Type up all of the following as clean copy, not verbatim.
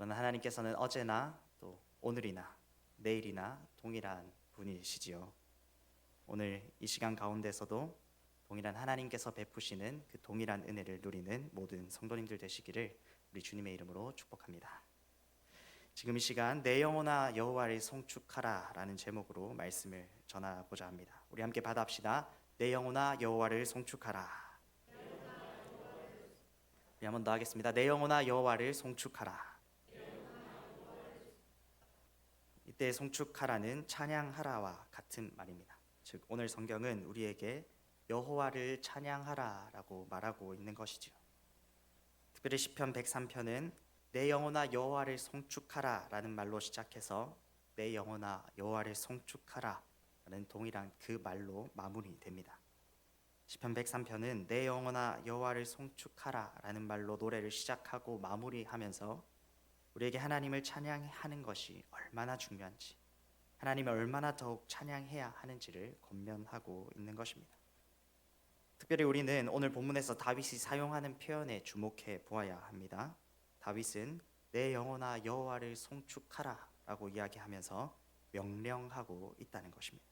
그러나 하나님께서는 어제나 또 오늘이나 내일이나 동일한 분이시지요. 오늘 이 시간 가운데서도 동일한 하나님께서 베푸시는 그 동일한 은혜를 누리는 모든 성도님들 되시기를 우리 주님의 이름으로 축복합니다. 지금 이 시간 내 영혼아 여호와를 송축하라 라는 제목으로 말씀을 전하고자 합니다. 우리 함께 받아합시다. 내 영혼아 여호와를 송축하라. 우리 한 번 더 하겠습니다. 내 영혼아 여호와를 송축하라. 이때 송축하라는 찬양하라와 같은 말입니다. 즉 오늘 성경은 우리에게 여호와를 찬양하라라고 말하고 있는 것이죠. 특별히 시편 103편은 내 영혼아 여호와를 송축하라라는 말로 시작해서 내 영혼아 여호와를 송축하라라는 동일한 그 말로 마무리됩니다. 시편 103편은 내 영혼아 여호와를 송축하라라는 말로 노래를 시작하고 마무리하면서 우리에게 하나님을 찬양하는 것이 얼마나 중요한지, 하나님을 얼마나 더욱 찬양해야 하는지를 권면하고 있는 것입니다. 특별히 우리는 오늘 본문에서 다윗이 사용하는 표현에 주목해 보아야 합니다. 다윗은 내 영혼아 여호와를 송축하라 라고 이야기하면서 명령하고 있다는 것입니다.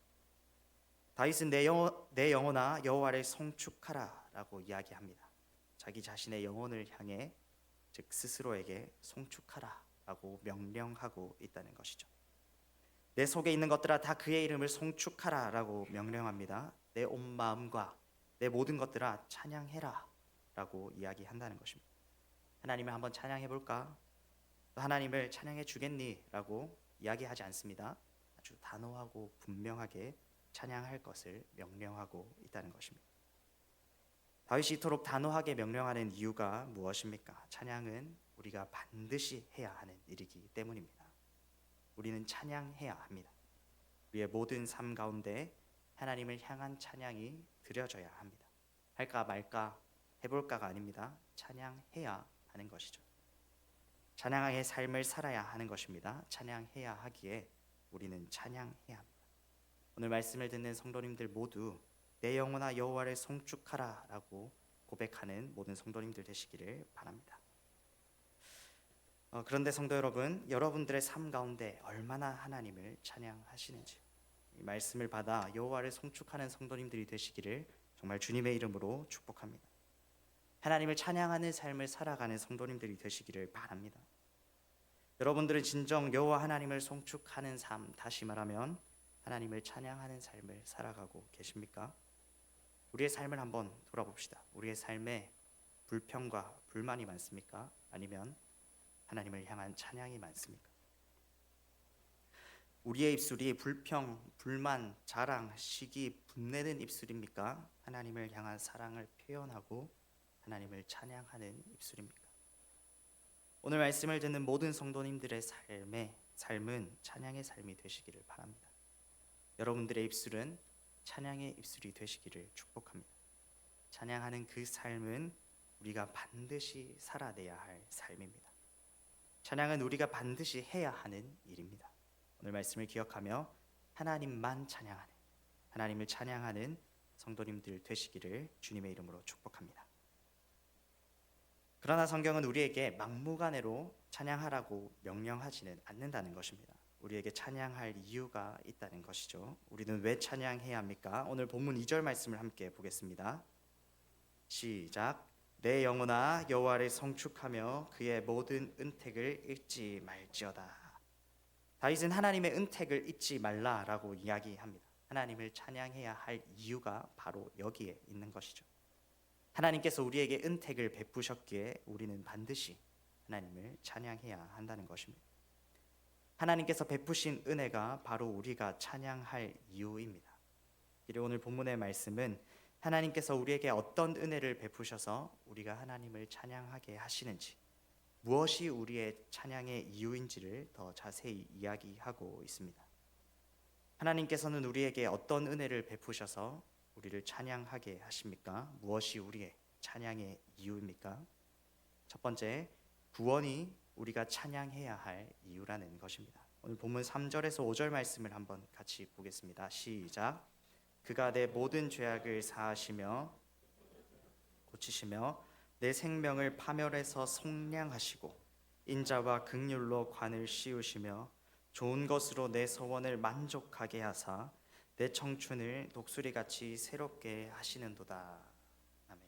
다윗은 내 영혼아 여호와를 송축하라 라고 이야기합니다. 자기 자신의 영혼을 향해 즉 스스로에게 송축하라 라고 명령하고 있다는 것이죠. 내 속에 있는 것들아 다 그의 이름을 송축하라 라고 명령합니다. 내 온 마음과 내 모든 것들아 찬양해라 라고 이야기한다는 것입니다. 하나님을 한번 찬양해 볼까? 하나님을 찬양해 주겠니? 라고 이야기하지 않습니다. 아주 단호하고 분명하게 찬양할 것을 명령하고 있다는 것입니다. 다윗이 이토록 단호하게 명령하는 이유가 무엇입니까? 찬양은 우리가 반드시 해야 하는 일이기 때문입니다. 우리는 찬양해야 합니다. 우리의 모든 삶 가운데 하나님을 향한 찬양이 드려져야 합니다. 할까 말까 해볼까가 아닙니다. 찬양해야 하는 것이죠. 찬양의 삶을 살아야 하는 것입니다. 찬양해야 하기에 우리는 찬양해야 합니다. 오늘 말씀을 듣는 성도님들 모두 내 영혼아 여호와를 송축하라 라고 고백하는 모든 성도님들 되시기를 바랍니다. 그런데 성도 여러분, 여러분들의 삶 가운데 얼마나 하나님을 찬양하시는지, 이 말씀을 받아 여호와를 송축하는 성도님들이 되시기를 정말 주님의 이름으로 축복합니다. 하나님을 찬양하는 삶을 살아가는 성도님들이 되시기를 바랍니다. 여러분들은 진정 여호와 하나님을 송축하는 삶, 다시 말하면 하나님을 찬양하는 삶을 살아가고 계십니까? 우리의 삶을 한번 돌아봅시다. 우리의 삶에 불평과 불만이 많습니까? 아니면 하나님을 향한 찬양이 많습니까? 우리의 입술이 불평, 불만, 자랑, 시기, 분내는 입술입니까? 하나님을 향한 사랑을 표현하고 하나님을 찬양하는 입술입니까? 오늘 말씀을 듣는 모든 성도님들의 삶은 찬양의 삶이 되시기를 바랍니다. 여러분들의 입술은 찬양의 입술이 되시기를 축복합니다. 찬양하는 그 삶은 우리가 반드시 살아내야 할 삶입니다. 찬양은 우리가 반드시 해야 하는 일입니다. 오늘 말씀을 기억하며 하나님만 찬양하는, 하나님을 찬양하는 성도님들 되시기를 주님의 이름으로 축복합니다. 그러나 성경은 우리에게 막무가내로 찬양하라고 명령하지는 않는다는 것입니다. 우리에게 찬양할 이유가 있다는 것이죠. 우리는 왜 찬양해야 합니까? 오늘 본문 2절 말씀을 함께 보겠습니다. 시작. 내 영혼아 여호와를 송축하며 그의 모든 은택을 잊지 말지어다. 다윗은 하나님의 은택을 잊지 말라라고 이야기합니다. 하나님을 찬양해야 할 이유가 바로 여기에 있는 것이죠. 하나님께서 우리에게 은택을 베푸셨기에 우리는 반드시 하나님을 찬양해야 한다는 것입니다. 하나님께서 베푸신 은혜가 바로 우리가 찬양할 이유입니다. 그리고 오늘 본문의 말씀은 하나님께서 우리에게 어떤 은혜를 베푸셔서 우리가 하나님을 찬양하게 하시는지, 무엇이 우리의 찬양의 이유인지를 더 자세히 이야기하고 있습니다. 하나님께서는 우리에게 어떤 은혜를 베푸셔서 우리를 찬양하게 하십니까? 무엇이 우리의 찬양의 이유입니까? 첫 번째, 구원이 우리가 찬양해야 할 이유라는 것입니다. 오늘 본문 3절에서 5절 말씀을 한번 같이 보겠습니다. 시작. 그가 내 모든 죄악을 사하시며 고치시며 내 생명을 파멸해서 속량하시고 인자와 긍휼로 관을 씌우시며 좋은 것으로 내 소원을 만족하게 하사 내 청춘을 독수리같이 새롭게 하시는도다. 아멘.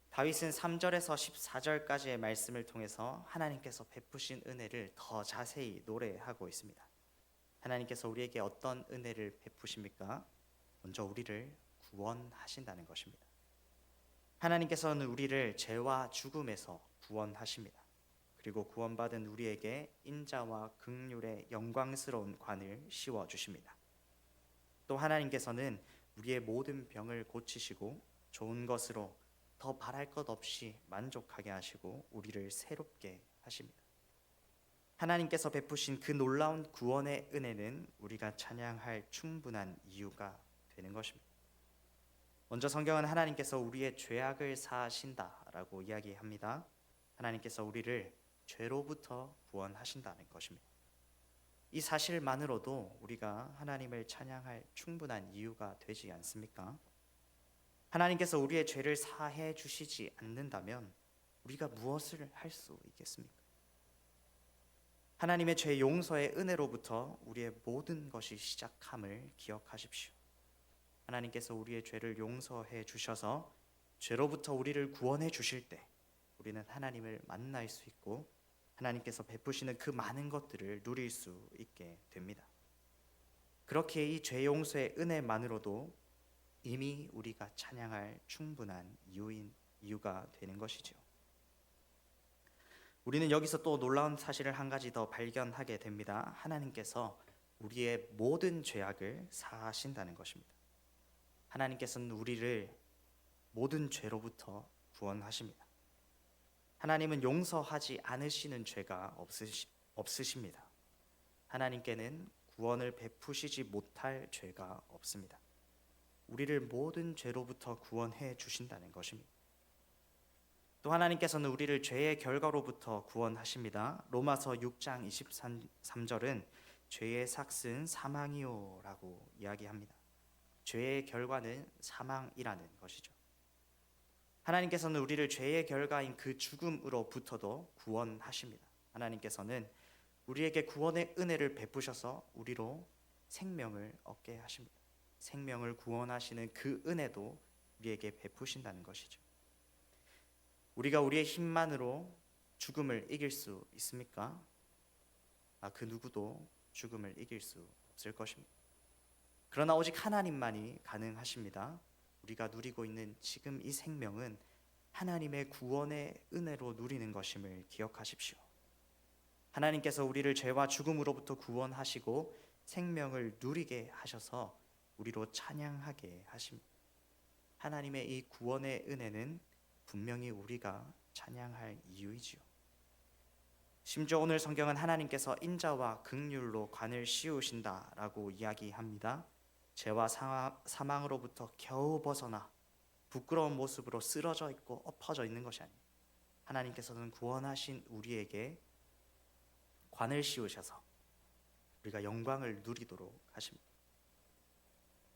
다윗은 3절에서 14절까지의 말씀을 통해서 하나님께서 베푸신 은혜를 더 자세히 노래하고 있습니다. 하나님께서 우리에게 어떤 은혜를 베푸십니까? 먼저 우리를 구원하신다는 것입니다. 하나님께서는 우리를 죄와 죽음에서 구원하십니다. 그리고 구원받은 우리에게 인자와 긍휼의 영광스러운 관을 씌워 주십니다. 또 하나님께서는 우리의 모든 병을 고치시고 좋은 것으로 더 바랄 것 없이 만족하게 하시고 우리를 새롭게 하십니다. 하나님께서 베푸신 그 놀라운 구원의 은혜는 우리가 찬양할 충분한 이유가 되는 것입니다. 먼저 성경은 하나님께서 우리의 죄악을 사하신다라고 이야기합니다. 하나님께서 우리를 죄로부터 구원하신다는 것입니다. 이 사실만으로도 우리가 하나님을 찬양할 충분한 이유가 되지 않습니까? 하나님께서 우리의 죄를 사해 주시지 않는다면 우리가 무엇을 할 수 있겠습니까? 하나님의 죄 용서의 은혜로부터 우리의 모든 것이 시작함을 기억하십시오. 하나님께서 우리의 죄를 용서해 주셔서 죄로부터 우리를 구원해 주실 때 우리는 하나님을 만날 수 있고 하나님께서 베푸시는 그 많은 것들을 누릴 수 있게 됩니다. 그렇게 이 죄 용서의 은혜만으로도 이미 우리가 찬양할 충분한 이유가 되는 것이죠. 우리는 여기서 또 놀라운 사실을 한 가지 더 발견하게 됩니다. 하나님께서 우리의 모든 죄악을 사하신다는 것입니다. 하나님께서는 우리를 모든 죄로부터 구원하십니다. 하나님은 용서하지 않으시는 죄가 없으십니다. 하나님께는 구원을 베푸시지 못할 죄가 없습니다. 우리를 모든 죄로부터 구원해 주신다는 것입니다. 또 하나님께서는 우리를 죄의 결과로부터 구원하십니다. 로마서 6장 23절은 죄의 삭은 사망이요 라고 이야기합니다. 죄의 결과는 사망이라는 것이죠. 하나님께서는 우리를 죄의 결과인 그 죽음으로부터도 구원하십니다. 하나님께서는 우리에게 구원의 은혜를 베푸셔서 우리로 생명을 얻게 하십니다. 생명을 구원하시는 그 은혜도 우리에게 베푸신다는 것이죠. 우리가 우리의 힘만으로 죽음을 이길 수 있습니까? 그 누구도 죽음을 이길 수 없을 것입니다. 그러나 오직 하나님만이 가능하십니다. 우리가 누리고 있는 지금 이 생명은 하나님의 구원의 은혜로 누리는 것임을 기억하십시오. 하나님께서 우리를 죄와 죽음으로부터 구원하시고 생명을 누리게 하셔서 우리로 찬양하게 하십니다. 하나님의 이 구원의 은혜는 분명히 우리가 찬양할 이유이지요. 심지어 오늘 성경은 하나님께서 인자와 긍휼로 관을 씌우신다라고 이야기합니다. 죄와 사망으로부터 겨우 벗어나 부끄러운 모습으로 쓰러져 있고 엎어져 있는 것이 아닙니다. 하나님께서는 구원하신 우리에게 관을 씌우셔서 우리가 영광을 누리도록 하십니다.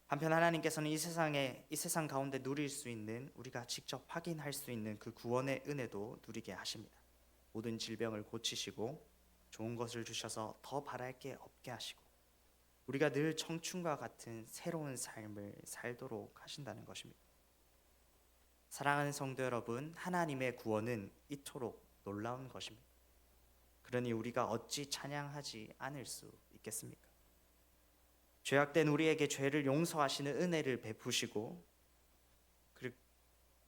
한편 하나님께서는 이 세상 가운데 누릴 수 있는, 우리가 직접 확인할 수 있는 그 구원의 은혜도 누리게 하십니다. 모든 질병을 고치시고 좋은 것을 주셔서 더 바랄 게 없게 하시고 우리가 늘 청춘과 같은 새로운 삶을 살도록 하신다는 것입니다. 사랑하는 성도 여러분, 하나님의 구원은 이토록 놀라운 것입니다. 그러니 우리가 어찌 찬양하지 않을 수 있겠습니까? 죄악된 우리에게 죄를 용서하시는 은혜를 베푸시고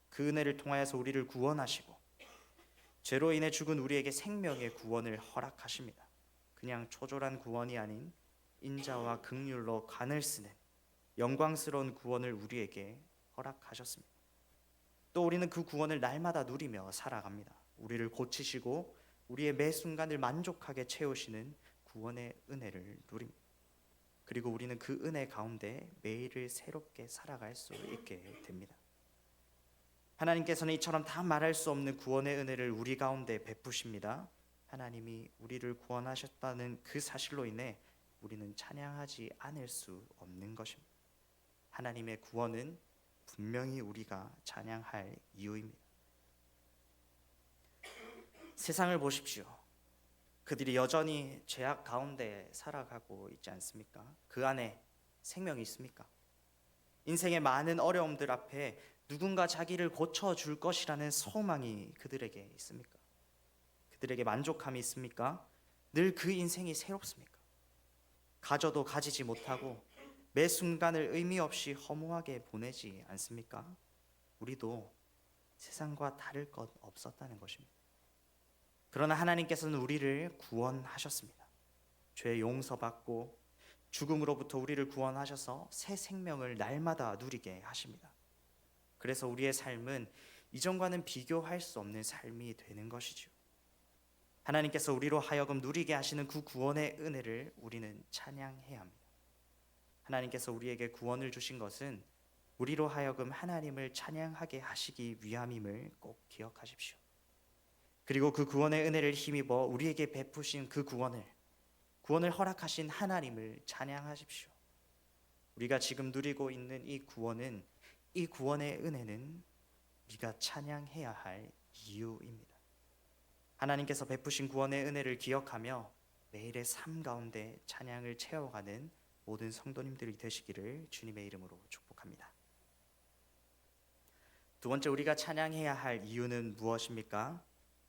그 은혜를 통하여서 우리를 구원하시고 죄로 인해 죽은 우리에게 생명의 구원을 허락하십니다. 그냥 초졸한 구원이 아닌 인자와 긍휼로 간을 쓰는 영광스러운 구원을 우리에게 허락하셨습니다. 또 우리는 그 구원을 날마다 누리며 살아갑니다. 우리를 고치시고 우리의 매 순간을 만족하게 채우시는 구원의 은혜를 누립니다. 그리고 우리는 그 은혜 가운데 매일을 새롭게 살아갈 수 있게 됩니다. 하나님께서는 이처럼 다 말할 수 없는 구원의 은혜를 우리 가운데 베푸십니다. 하나님이 우리를 구원하셨다는 그 사실로 인해 우리는 찬양하지 않을 수 없는 것입니다. 하나님의 구원은 분명히 우리가 찬양할 이유입니다. 세상을 보십시오. 그들이 여전히 죄악 가운데 살아가고 있지 않습니까? 그 안에 생명이 있습니까? 인생의 많은 어려움들 앞에 누군가 자기를 고쳐줄 것이라는 소망이 그들에게 있습니까? 그들에게 만족함이 있습니까? 늘 그 인생이 새롭습니까? 가져도 가지지 못하고 매 순간을 의미 없이 허무하게 보내지 않습니까? 우리도 세상과 다를 것 없었다는 것입니다. 그러나 하나님께서는 우리를 구원하셨습니다. 죄 용서받고 죽음으로부터 우리를 구원하셔서 새 생명을 날마다 누리게 하십니다. 그래서 우리의 삶은 이전과는 비교할 수 없는 삶이 되는 것이죠. 하나님께서 우리로 하여금 누리게 하시는 그 구원의 은혜를 우리는 찬양해야 합니다. 하나님께서 우리에게 구원을 주신 것은 우리로 하여금 하나님을 찬양하게 하시기 위함임을 꼭 기억하십시오. 그리고 그 구원의 은혜를 힘입어 우리에게 베푸신 그 구원을 허락하신 하나님을 찬양하십시오. 우리가 지금 누리고 있는 이 구원의 은혜는 우리가 찬양해야 할 이유입니다. 하나님께서 베푸신 구원의 은혜를 기억하며 매일의 삶 가운데 찬양을 채워가는 모든 성도님들이 되시기를 주님의 이름으로 축복합니다. 두 번째, 우리가 찬양해야 할 이유는 무엇입니까?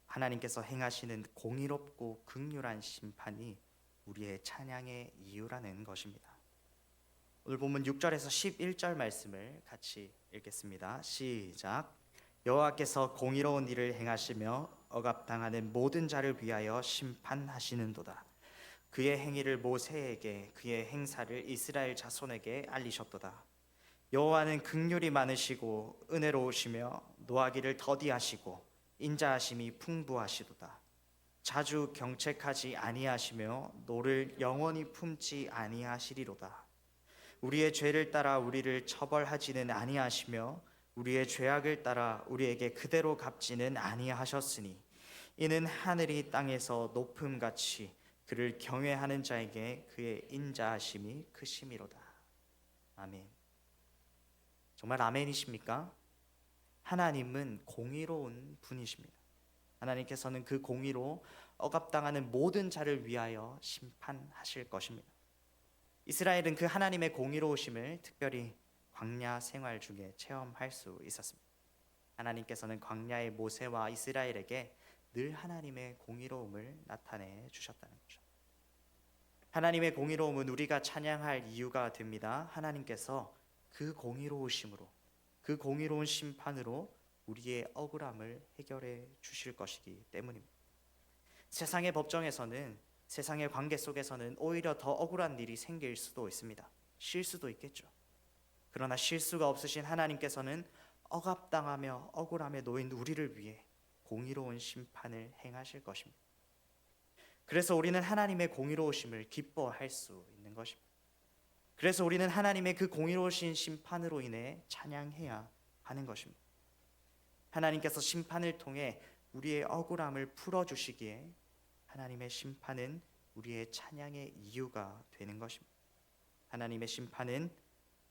하나님께서 행하시는 공의롭고 긍휼한 심판이 우리의 찬양의 이유라는 것입니다. 오늘 본문 6절에서 11절 말씀을 같이 읽겠습니다. 시작. 여호와께서 공의로운 일을 행하시며 억압당하는 모든 자를 위하여 심판하시는도다. 그의 행위를 모세에게, 그의 행사를 이스라엘 자손에게 알리셨도다. 여호와는 긍휼이 많으시고 은혜로우시며 노하기를 더디하시고 인자하심이 풍부하시도다. 자주 경책하지 아니하시며 노를 영원히 품지 아니하시리로다. 우리의 죄를 따라 우리를 처벌하지는 아니하시며 우리의 죄악을 따라 우리에게 그대로 갚지는 아니하셨으니 이는 하늘이 땅에서 높음같이 그를 경외하는 자에게 그의 인자하심이 크심이로다. 아멘. 정말 아멘이십니까? 하나님은 공의로운 분이십니다. 하나님께서는 그 공의로 억압당하는 모든 자를 위하여 심판하실 것입니다. 이스라엘은 그 하나님의 공의로우심을 특별히 광야 생활 중에 체험할 수 있었습니다. 하나님께서는 광야의 모세와 이스라엘에게 늘 하나님의 공의로움을 나타내 주셨다는 거죠. 하나님의 공의로움은 우리가 찬양할 이유가 됩니다. 하나님께서 그 공의로우심으로, 그 공의로운 심판으로 우리의 억울함을 해결해 주실 것이기 때문입니다. 세상의 법정에서는, 세상의 관계 속에서는 오히려 더 억울한 일이 생길 수도 있습니다. 실수도 있겠죠. 그러나 실수가 없으신 하나님께서는 억압당하며 억울함에 놓인 우리를 위해 공의로운 심판을 행하실 것입니다. 그래서 우리는 하나님의 공의로우심을 기뻐할 수 있는 것입니다. 그래서 우리는 하나님의 그 공의로우신 심판으로 인해 찬양해야 하는 것입니다. 하나님께서 심판을 통해 우리의 억울함을 풀어주시기에 하나님의 심판은 우리의 찬양의 이유가 되는 것입니다. 하나님의 심판은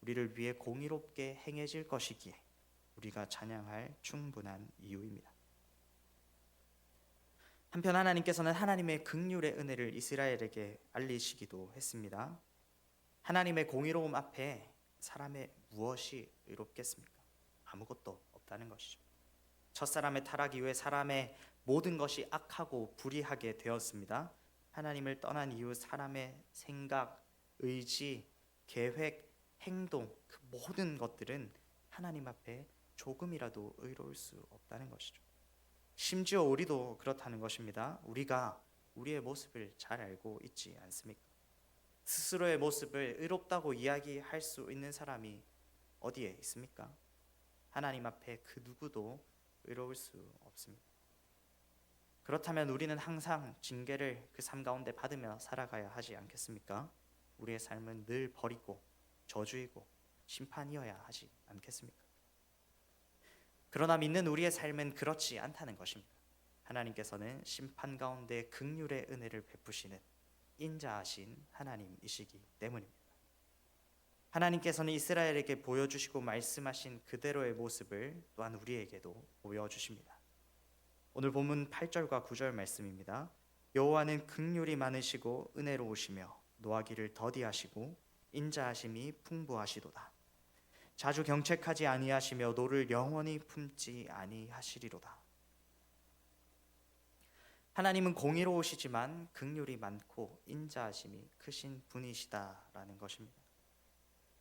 우리를 위해 공의롭게 행해질 것이기에 우리가 찬양할 충분한 이유입니다. 한편 하나님께서는 하나님의 긍휼의 은혜를 이스라엘에게 알리시기도 했습니다. 하나님의 공의로움 앞에 사람의 무엇이 의롭겠습니까? 아무것도 없다는 것이죠. 첫사람의 타락 이후에 사람의 모든 것이 악하고 불의하게 되었습니다. 하나님을 떠난 이후 사람의 생각, 의지, 계획, 행동, 그 모든 것들은 하나님 앞에 조금이라도 의로울 수 없다는 것이죠. 심지어 우리도 그렇다는 것입니다. 우리가 우리의 모습을 잘 알고 있지 않습니까? 스스로의 모습을 의롭다고 이야기할 수 있는 사람이 어디에 있습니까? 하나님 앞에 그 누구도 의로울 수 없습니다. 그렇다면 우리는 항상 징계를 그 삶 가운데 받으며 살아가야 하지 않겠습니까? 우리의 삶은 늘 버리고 저주이고 심판이어야 하지 않겠습니까? 그러나 믿는 우리의 삶은 그렇지 않다는 것입니다. 하나님께서는 심판 가운데 긍휼의 은혜를 베푸시는 인자하신 하나님이시기 때문입니다. 하나님께서는 이스라엘에게 보여주시고 말씀하신 그대로의 모습을 또한 우리에게도 보여주십니다. 오늘 본문 8절과 9절 말씀입니다. 여호와는 긍휼이 많으시고 은혜로우시며 노하기를 더디하시고 인자하심이 풍부하시도다. 자주 경책하지 아니하시며 노를 영원히 품지 아니하시리로다. 하나님은 공의로우시지만 긍휼이 많고 인자하심이 크신 분이시다라는 것입니다.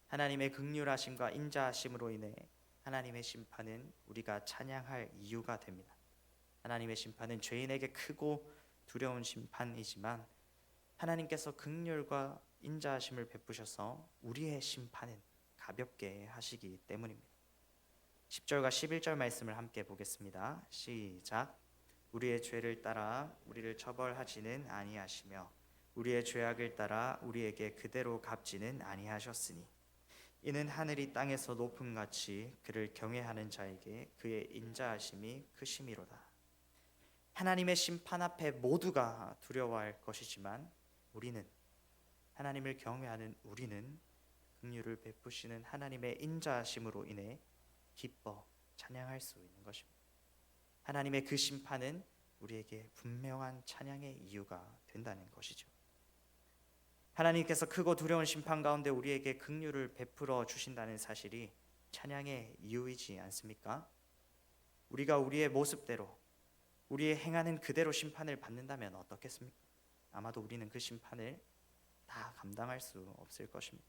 하나님의 긍휼하심과 인자하심으로 인해 하나님의 심판은 우리가 찬양할 이유가 됩니다. 하나님의 심판은 죄인에게 크고 두려운 심판이지만 하나님께서 긍휼과 인자하심을 베푸셔서 우리의 심판은 가볍게 하시기 때문입니다. 10절과 11절 말씀을 함께 보겠습니다. 시작. 우리의 죄를 따라 우리를 처벌하지는 아니하시며 우리의 죄악을 따라 우리에게 그대로 갚지는 아니하셨으니 이는 하늘이 땅에서 높음같이 그를 경외하는 자에게 그의 인자하심이 크심이로다. 하나님의 심판 앞에 모두가 두려워할 것이지만 우리는, 하나님을 경외하는 우리는 긍휼을 베푸시는 하나님의 인자하심으로 인해 기뻐 찬양할 수 있는 것입니다. 하나님의 그 심판은 우리에게 분명한 찬양의 이유가 된다는 것이죠. 하나님께서 크고 두려운 심판 가운데 우리에게 긍휼을 베풀어 주신다는 사실이 찬양의 이유이지 않습니까? 우리가 우리의 모습대로, 우리의 행하는 그대로 심판을 받는다면 어떻겠습니까? 아마도 우리는 그 심판을 다 감당할 수 없을 것입니다.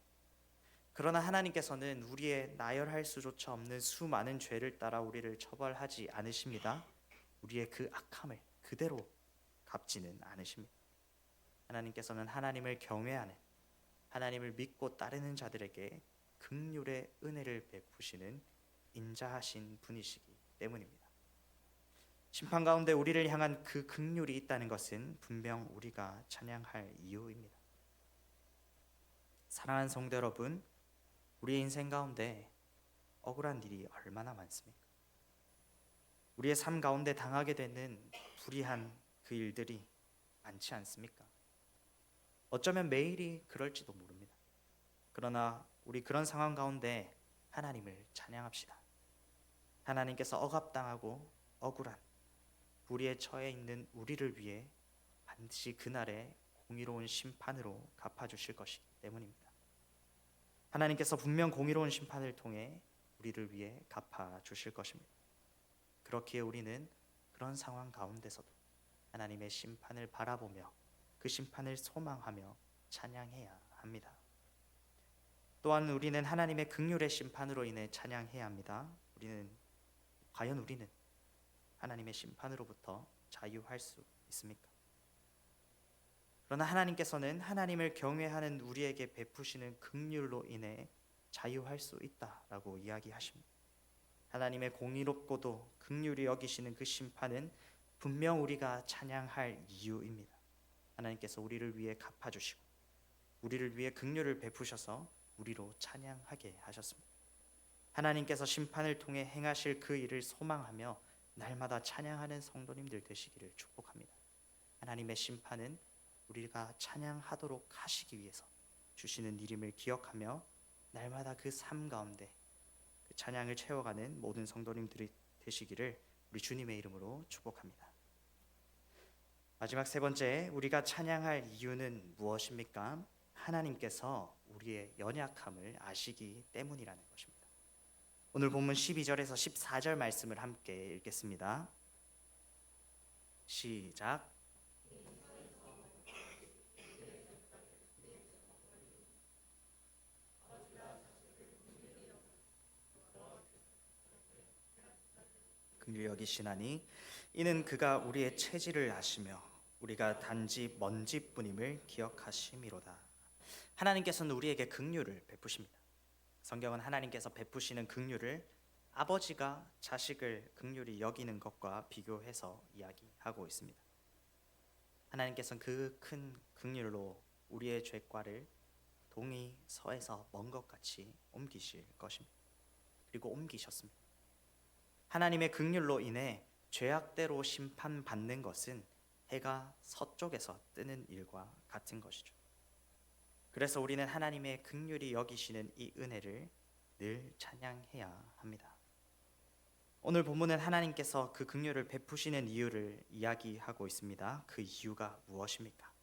그러나 하나님께서는 우리의 나열할 수조차 없는 수많은 죄를 따라 우리를 처벌하지 않으십니다. 우리의 그 악함을 그대로 갚지는 않으십니다. 하나님께서는 하나님을 경외하는, 하나님을 믿고 따르는 자들에게 긍휼의 은혜를 베푸시는 인자하신 분이시기 때문입니다. 심판 가운데 우리를 향한 그 긍휼이 있다는 것은 분명 우리가 찬양할 이유입니다. 사랑하는 성도 여러분, 우리의 인생 가운데 억울한 일이 얼마나 많습니까? 우리의 삶 가운데 당하게 되는 불의한 그 일들이 많지 않습니까? 어쩌면 매일이 그럴지도 모릅니다. 그러나 우리 그런 상황 가운데 하나님을 찬양합시다. 하나님께서 억압당하고 억울한 불의에 처해 있는 우리를 위해 반드시 그날에 공의로운 심판으로 갚아주실 것이기 때문입니다. 하나님께서 분명 공의로운 심판을 통해 우리를 위해 갚아주실 것입니다. 그렇기에 우리는 그런 상황 가운데서도 하나님의 심판을 바라보며 그 심판을 소망하며 찬양해야 합니다. 또한 우리는 하나님의 긍휼의 심판으로 인해 찬양해야 합니다. 과연 우리는 하나님의 심판으로부터 자유할 수 있습니까? 그러나 하나님께서는 하나님을 경외하는 우리에게 베푸시는 긍휼로 인해 자유할 수 있다라고 이야기하십니다. 하나님의 공의롭고도 긍휼히 여기시는 그 심판은 분명 우리가 찬양할 이유입니다. 하나님께서 우리를 위해 갚아주시고 우리를 위해 긍휼을 베푸셔서 우리로 찬양하게 하셨습니다. 하나님께서 심판을 통해 행하실 그 일을 소망하며 날마다 찬양하는 성도님들 되시기를 축복합니다. 하나님의 심판은 우리가 찬양하도록 하시기 위해서 주시는 일임을 기억하며 날마다 그 삶 가운데 그 찬양을 채워가는 모든 성도님들이 되시기를 우리 주님의 이름으로 축복합니다. 마지막 세 번째, 우리가 찬양할 이유는 무엇입니까? 하나님께서 우리의 연약함을 아시기 때문이라는 것입니다. 오늘 본문 12절에서 14절 말씀을 함께 읽겠습니다. 시작. 긍휼히 여기시나니 이는 그가 우리의 체질을 아시며 우리가 단지 먼지뿐임을 기억하심이로다. 하나님께서는 우리에게 긍휼을 베푸십니다. 성경은 하나님께서 베푸시는 긍휼을 아버지가 자식을 긍휼히 여기는 것과 비교해서 이야기하고 있습니다. 하나님께서는 그 큰 긍휼로 우리의 죄과를 동이 서에서 먼 것 같이 옮기실 것입니다. 그리고 옮기셨습니다. 하나님의 긍휼로 인해 죄악대로 심판받는 것은 해가 서쪽에서 뜨는 일과 같은 것이죠. 그래서 우리는 하나님의 긍휼히 여기시는 이 은혜를 늘 찬양해야 합니다. 오늘 본문은 하나님께서 그 긍휼을 베푸시는 이유를 이야기하고 있습니다. 그 이유가 무엇입니까?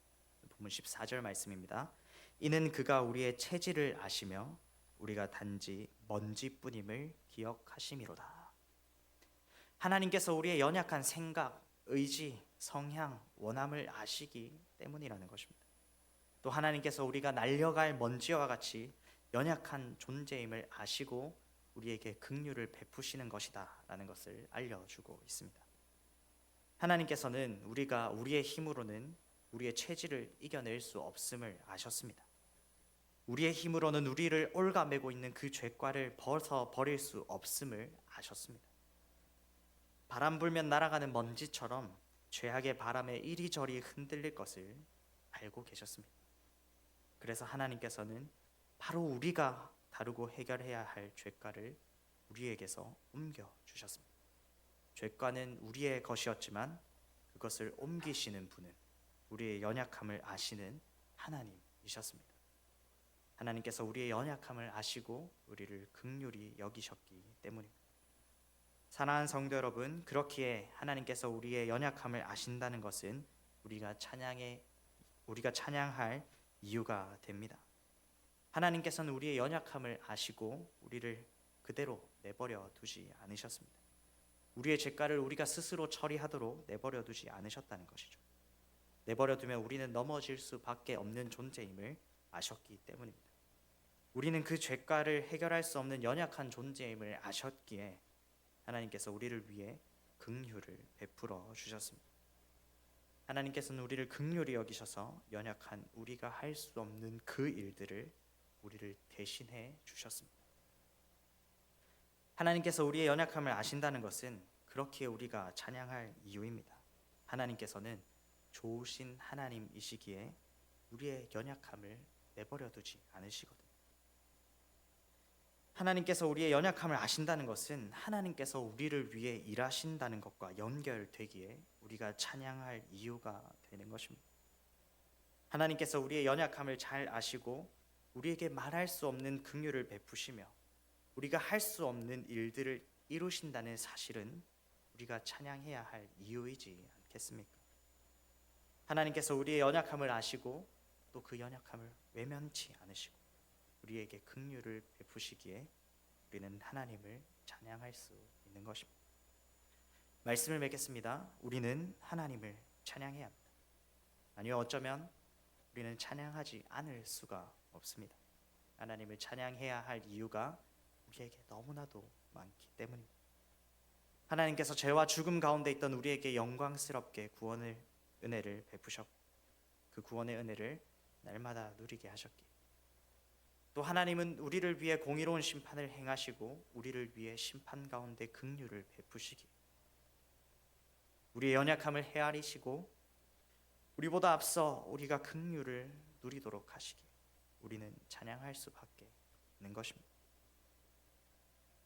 본문 14절 말씀입니다. 이는 그가 우리의 체질을 아시며 우리가 단지 먼지뿐임을 기억하심이로다. 하나님께서 우리의 연약한 생각, 의지, 성향, 원함을 아시기 때문이라는 것입니다. 또 하나님께서 우리가 날려갈 먼지와 같이 연약한 존재임을 아시고 우리에게 긍휼을 베푸시는 것이다 라는 것을 알려주고 있습니다. 하나님께서는 우리가 우리의 힘으로는 우리의 체질을 이겨낼 수 없음을 아셨습니다. 우리의 힘으로는 우리를 올가매고 있는 그 죄과를 벗어버릴 수 없음을 아셨습니다. 바람 불면 날아가는 먼지처럼 죄악의 바람에 이리저리 흔들릴 것을 알고 계셨습니다. 그래서 하나님께서는 바로 우리가 다루고 해결해야 할 죄과를 우리에게서 옮겨주셨습니다. 죄과는 우리의 것이었지만 그것을 옮기시는 분은 우리의 연약함을 아시는 하나님이셨습니다. 하나님께서 우리의 연약함을 아시고 우리를 긍휼히 여기셨기 때문입니다. 사랑하는 성도 여러분, 그렇기에 하나님께서 우리의 연약함을 아신다는 것은 우리가 찬양할 이유가 됩니다. 하나님께서는 우리의 연약함을 아시고 우리를 그대로 내버려 두지 않으셨습니다. 우리의 죄가를 우리가 스스로 처리하도록 내버려 두지 않으셨다는 것이죠. 내버려 두면 우리는 넘어질 수밖에 없는 존재임을 아셨기 때문입니다. 우리는 그 죄가를 해결할 수 없는 연약한 존재임을 아셨기에 하나님께서 우리를 위해 긍휼을 베풀어 주셨습니다. 하나님께서는 우리를 긍휼히 여기셔서 연약한 우리가 할 수 없는 그 일들을 우리를 대신해 주셨습니다. 하나님께서 우리의 연약함을 아신다는 것은 그렇기에 우리가 찬양할 이유입니다. 하나님께서는 좋으신 하나님이시기에 우리의 연약함을 내버려 두지 않으시거든요. 하나님께서 우리의 연약함을 아신다는 것은 하나님께서 우리를 위해 일하신다는 것과 연결되기에 우리가 찬양할 이유가 되는 것입니다. 하나님께서 우리의 연약함을 잘 아시고 우리에게 말할 수 없는 긍휼을 베푸시며 우리가 할 수 없는 일들을 이루신다는 사실은 우리가 찬양해야 할 이유이지 않겠습니까? 하나님께서 우리의 연약함을 아시고 또 그 연약함을 외면치 않으시고 우리에게 긍휼을 베푸시기에 우리는 하나님을 찬양할 수 있는 것입니다. 말씀을 맺겠습니다. 우리는 하나님을 찬양해야 합니다. 아니요, 어쩌면 우리는 찬양하지 않을 수가 없습니다. 하나님을 찬양해야 할 이유가 우리에게 너무나도 많기 때문입니다. 하나님께서 죄와 죽음 가운데 있던 우리에게 영광스럽게 구원의 은혜를 베푸셨고 그 구원의 은혜를 날마다 누리게 하셨기에 또 하나님은 우리를 위해 공의로운 심판을 행하시고 우리를 위해 심판 가운데 긍휼을 베푸시기에 우리의 연약함을 헤아리시고 우리보다 앞서 우리가 긍휼을 누리도록 하시기에 우리는 찬양할 수밖에 없는 것입니다.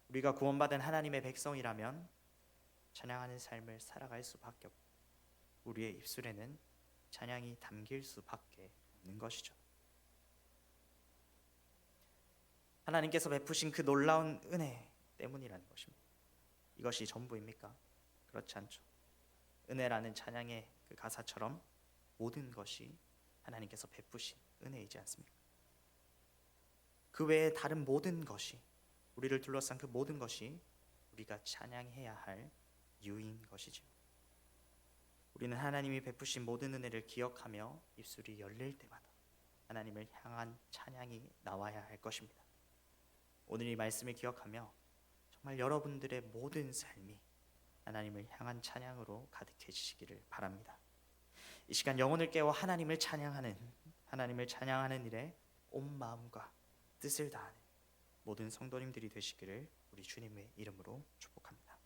우리가 구원받은 하나님의 백성이라면 찬양하는 삶을 살아갈 수밖에 없고 우리의 입술에는 찬양이 담길 수밖에 없는 것이죠. 하나님께서 베푸신 그 놀라운 은혜 때문이라는 것입니다. 이것이 전부입니까? 그렇지 않죠. 은혜라는 찬양의 그 가사처럼 모든 것이 하나님께서 베푸신 은혜이지 않습니까? 그 외에 다른 모든 것이 우리를 둘러싼 그 모든 것이 우리가 찬양해야 할 이유인 것이죠. 우리는 하나님이 베푸신 모든 은혜를 기억하며 입술이 열릴 때마다 하나님을 향한 찬양이 나와야 할 것입니다. 오늘 이 말씀을 기억하며 정말 여러분들의 모든 삶이 하나님을 향한 찬양으로 가득해지시기를 바랍니다. 이 시간 영혼을 깨워 하나님을 찬양하는 일에 온 마음과 뜻을 다하는 모든 성도님들이 되시기를 우리 주님의 이름으로 축복합니다.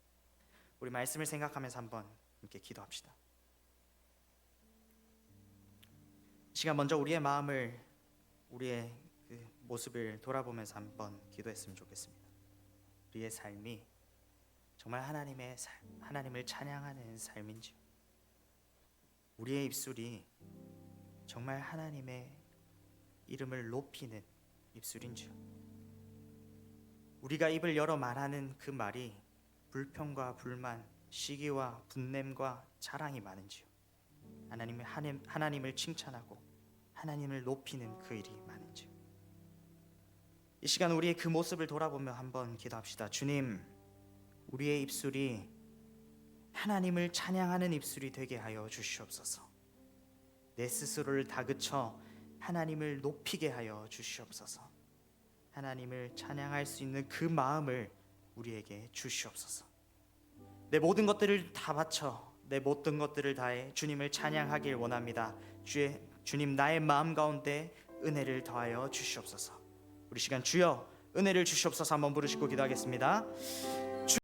우리 말씀을 생각하면서 한번 함께 기도합시다. 이 시간 먼저 우리의 마음을 우리의 그 모습을 돌아보면서 한번 기도했으면 좋겠습니다. 우리의 삶이 정말 하나님을 찬양하는 삶인지요. 우리의 입술이 정말 하나님의 이름을 높이는 입술인지요. 우리가 입을 열어 말하는 그 말이 불평과 불만, 시기와 분냄과 자랑이 많은지요. 하나님을 칭찬하고 하나님을 높이는 그 일이 많은지요. 이 시간 우리의 그 모습을 돌아보며 한번 기도합시다. 주님, 우리의 입술이 하나님을 찬양하는 입술이 되게 하여 주시옵소서. 내 스스로를 다그쳐 하나님을 높이게 하여 주시옵소서. 하나님을 찬양할 수 있는 그 마음을 우리에게 주시옵소서. 내 모든 것들을 다 바쳐, 내 모든 것들을 다해 주님을 찬양하길 원합니다. 주님, 나의 마음 가운데 은혜를 더하여 주시옵소서. 우리 시간 주여 은혜를 주시옵소서 한번 부르시고 기도하겠습니다.